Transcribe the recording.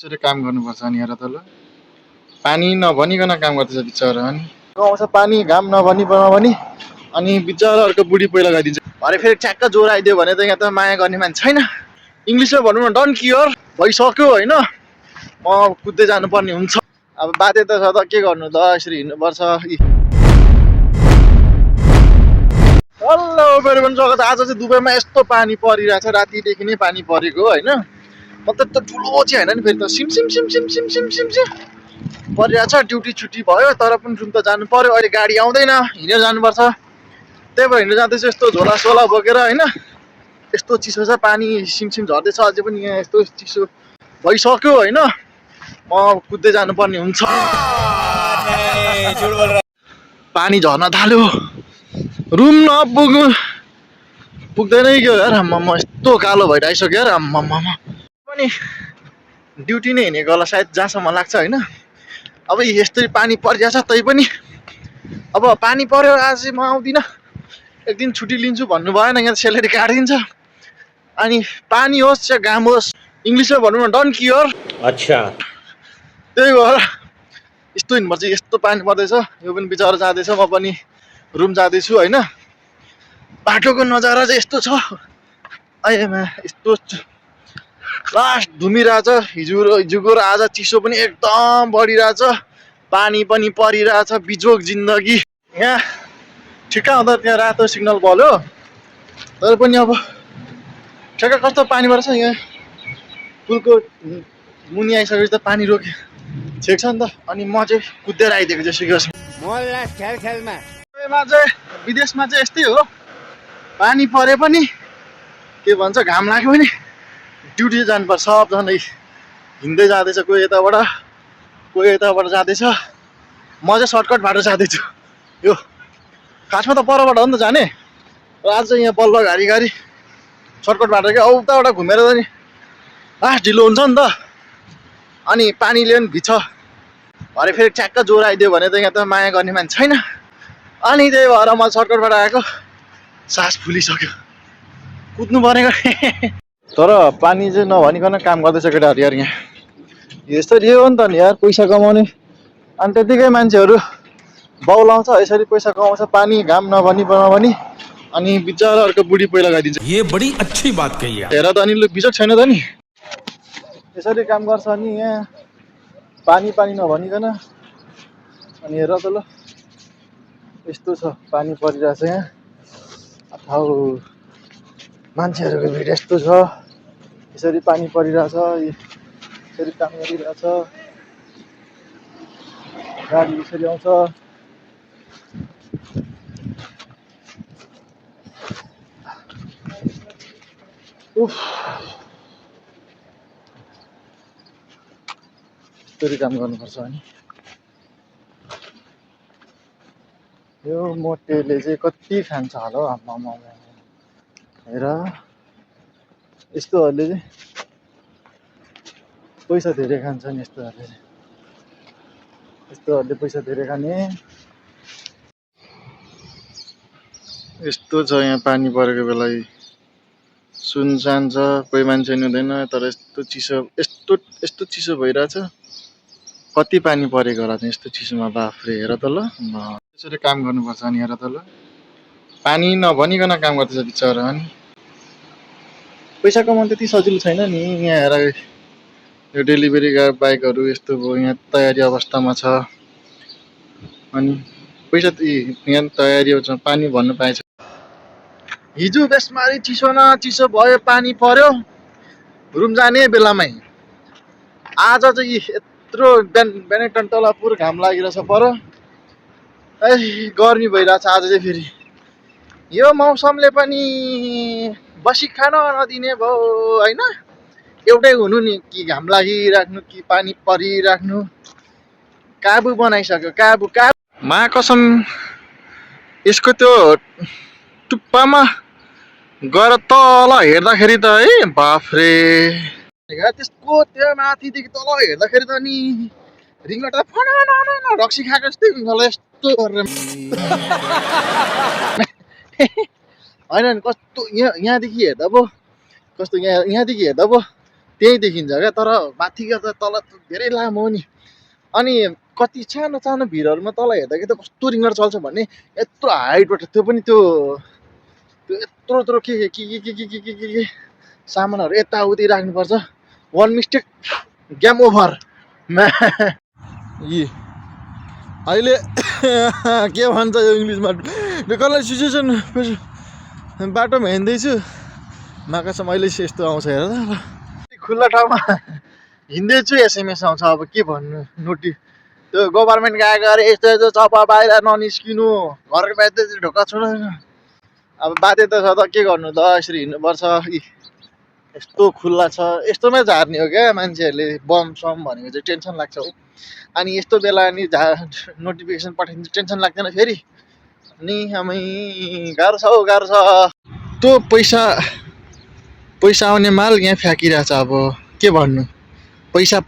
यसरी काम गर्नुपर्छ अनि हेर त ल पानी नभनिकन काम गर्दैछ बिचरा अनि गाउँछ पानी घाम नभनी अनि बिचरा अर्को बुढी पहिला गइदिन्छ भरे फेरि ठ्याक्क ज्वरो आइदियो भने त यहाँ त माया गर्ने मान्छे छैन इङ्ग्लिसमा भनौँ न डन्ट केयर भइसक्यो होइन म कुद्दै जानुपर्ने हुन्छ अब बाध्यता छ त के गर्नु त यसरी हिँड्नुपर्छ हल्लो मेरो पनि जग्गा आज चाहिँ दुबईमा यस्तो पानी परिरहेछ रातिदेखि नै पानी परेको होइन म त ठुलो चाहिँ होइन नि फेरि त SIM SIM SIM SIM SIM SIM SIM SIM परिरहेछ ड्युटी छुट्टी भयो तर पनि रुम त जानु पर्यो अहिले गाडी आउँदैन हिँडेर जानुपर्छ त्यही भएर हिँडेर जाँदैछु यस्तो झोला सोला बोकेर होइन यस्तो चिसो छ पानी सिमसिम झर्दैछ अझै पनि यहाँ यस्तो चिसो भइसक्यो होइन म कुद्दै जानुपर्ने हुन्छ पानी झर्न थाल्यो रुम नपुग्नु पुग्दैनै गयो यार आम्मामा यस्तो कालो भएर आइसक्यो यार आम्मामा पनि ड्युटी नै हिँडेको होला सायद जहाँसम्म लाग्छ होइन अब यस्तै पानी परिरहेछ तै पनि अब पानी पर्यो आज म आउँदिनँ एक दिन छुट्टी लिन्छु भन्नु भएन यहाँ सेलेरी काटिदिन्छ अनि पानी होस् या घाम होस् इङ्ग्लिसमा भनौँ न डन्ट केयर अच्छा त्यही भएर यस्तो हिँड्नुपर्छ यस्तो पानी पर्दैछ यो पनि बिचरा जाँदैछ म पनि रुम जाँदैछु होइन बाटोको नजारा चाहिँ यस्तो छ आइमा यस्तो लास्ट धुमिरहेछ हिजोको र आज चिसो पनि एकदम बढिरहेछ पानी पनि परिरहेछ बिजोग जिन्दगी यहाँ ठिक्क आउँदा त्यहाँ रातो सिग्नल बल्यो तर पनि अब ठिक्क कस्तो पानी पर्छ यहाँ पुलको मुनि आइसकेपछि त पानी रोक्यो छेक छ नि त अनि म चाहिँ कुदेर आइदिएको जसो चाहिँ विदेशमा चाहिँ यस्तै हो पानी परे पनि के भन्छ घाम लाग्यो भने ड्युटी जानुपर्छ सबजना हिँड्दै जाँदैछ कोही यताबाट जाँदैछ म चाहिँ सर्टकट बाटो जाँदैछु यो खासमा त परबाट हो नि त जाने र आज चाहिँ यहाँ बल्ल घारी सर्टकट बाटो क्या उताबाट घुमेर जाने लास्ट ढिलो हुन्छ नि त अनि पानीले पनि भिज्छ भरे फेरि ठ्याक्क ज्वरो आइदियो भने त यहाँ त माया गर्ने मान्छे छैन अनि त्यही भएर म सर्टकटबाट आएको सास फुलिसक्यो कुद्नु परेको तर पानी चाहिँ नभनिकन काम गर्दैछ केटाहरू यार यहाँ यसरी हो नि त नि यार पैसा कमाउने अनि त्यतिकै मान्छेहरू बौलाउँछ यसरी पैसा कमाउँछ पानी घाम नभनी अनि बिचरा अर्को बुढी पहिला गइदिन्छ ये बड़ी अच्छी बात कही हेर त अनि बिचक छैन त नि यसरी काम गर्छ अनि यहाँ पानी नभनिकन अनि हेर त ल यस्तो छ पानी परिरहेछ यहाँ अथाउ मान्छेहरूको भिड यस्तो छ यसरी पानी परिरहेछ यसरी काम गरिरहेछ गाडी यसरी आउँछ उफ यसरी काम गर्नुपर्छ अनि यो मोटेले चाहिँ कति खान्छ होला हौ आम्मामा हेर यस्तोहरूले चाहिँ पैसा धेरै खान्छ नि यस्तोहरूले पैसा धेरै खाने यस्तो छ यहाँ पानी परेको बेला सुनसान छ कोही मान्छे नि हुँदैन तर यस्तो चिसो भइरहेछ कति पानी परेको होला यस्तो चिसोमा बाफ्रे हेर त ल यसरी काम गर्नुपर्छ अनि हेर त ल पानी नभनिकन काम गर्दैछ बिचरा अनि पैसा कमाउनु त्यति सजिलो छैन नि यहाँ हेर यो डेलिभरी बाइकहरू यस्तो भयो यहाँ तयारी अवस्थामा छ अनि पैसा यहाँ तयारी छ पानी भन्नु पाएछ हिजो बेसमारी चिसो न चिसो भयो पानी पर्यो रुम जाने बेलामै आज चाहिँ यत्रो बिहानै टन्टला पुर घाम लागिरहेछ पर गर्मी भइरहेछ आज चाहिँ फेरि यो मौसमले पनि बसी खान नदिने भयो होइन एउटै हुनु नि कि घाम लागिराख्नु कि पानी परिराख्नु काबु बनाइसक्यो काबु मा कसम यसको त्यो टुप्पामा गएर तल हेर्दाखेरि त है बाफ्रे त्यसको त्यो माथिदेखि तल हेर्दाखेरि त नि रिङ्गट त फन रक्सी खाएको जस्तै हुन्छ होला यस्तो गरेर होइन कस्तो यहाँदेखि हेर्दा पो कस्तो यहाँदेखि हेर्दा पो त्यही देखिन्छ क्या, तर माथिको त तल त धेरै लामो हो नि। अनि कति सानो सानो भिरहरूमा तल हेर्दाखेरि त कस्तो रिङ्गर चल्छ भन्ने, यत्रो हाइटबाट त्यो पनि त्यो त्यो यत्रो यत्रो के सामानहरू यताउति राख्नुपर्छ। One mistake game over. यी अहिले के भन्छ यो इङ्ग्लिसमा, कसलाई सिचुएसन बाटोमा हिँड्दैछु, माकासम्म अहिले यस्तो आउँछ हेर त। खुल्ला ठाउँमा हिँड्दैछु एसएमएस आउँछ। अब के भन्नु, नोटिस त्यो गभर्मेन्टको आएको अरे यस्तो यस्तो छ, बाहिर ननिस्किनु, घरको बाहिर ढोका छोड्नु। अब बाध्यता छ त के गर्नु त, यसरी हिँड्नुपर्छ। यस्तो खुल्ला छ, यस्तोमै झार्ने हो क्या मान्छेहरूले। बम सम भनेको चाहिँ टेन्सन लाग्छ हो। अनि यस्तो बेला अनि नोटिफिकेसन पठाइदिन्छ, टेन्सन लाग्दैन फेरि। अनि आमै गाह्रो छ हौ, गाह्रो छ। त्यो पैसा आउने माल यहाँ फ्याँकिरहेछ। अब के भन्नु, पैसा